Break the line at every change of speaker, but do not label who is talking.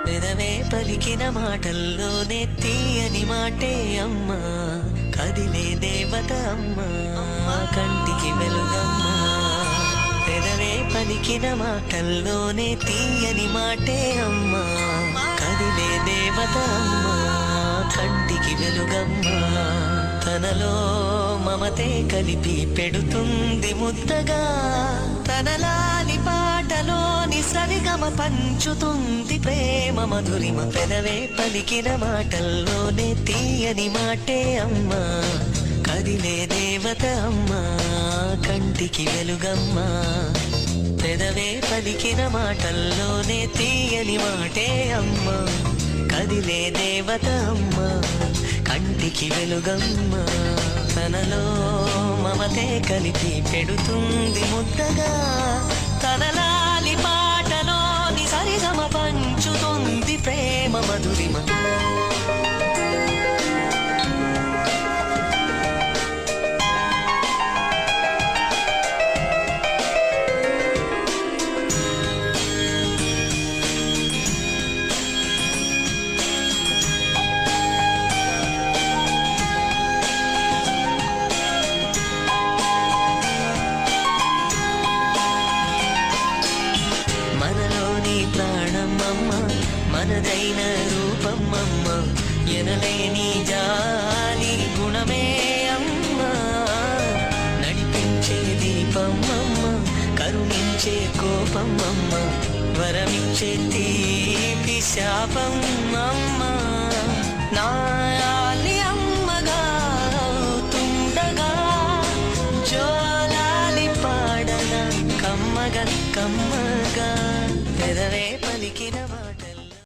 పెదవే పలికిన మాటల్లోనే తీయని మాటే అమ్మా, కదిలే దేవత అమ్మా, కంటికి వెలుగమ్మా. పెదవే పలికిన మాటల్లోనే తీయని మాటే అమ్మా, కదిలే దేవత అమ్మా, కంటికి వెలుగమ్మా. తనలో మమతే కలిపి పెడుతుంది ముద్దగా, తనలాలి పాటలోని సరిగమ పంచుతుంది ప్రేమ మధురిమ. పెదవే పలికిన మాటల్లోనే తీయని మాటే అమ్మా, కదిలే దేవత అమ్మా, కంటికి వెలుగమ్మా. పెదవే పలికిన మాటల్లోనే తీయని మాటే అమ్మా, కదిలే దేవత అమ్మా, కంటికి వెలుగమ్మా. తనలో మమతే కలిపి పెడుతుంది ముద్దగా, తనలాలి పాటలోని సరిగమ పంచుతుంది ప్రేమ మధురిమ. మనదైన రూపమమ్మ, ఎనలేని జాలి గుణమే అమ్మ, నడిపించే దీపమమ్మ, కరుణించే కోపమమ్మ, వరమించే తీపి శాపమమ్మ. నాయాలి అమ్మగా తుండగా, జోలాలి పాడన కమ్మగ కమ్మ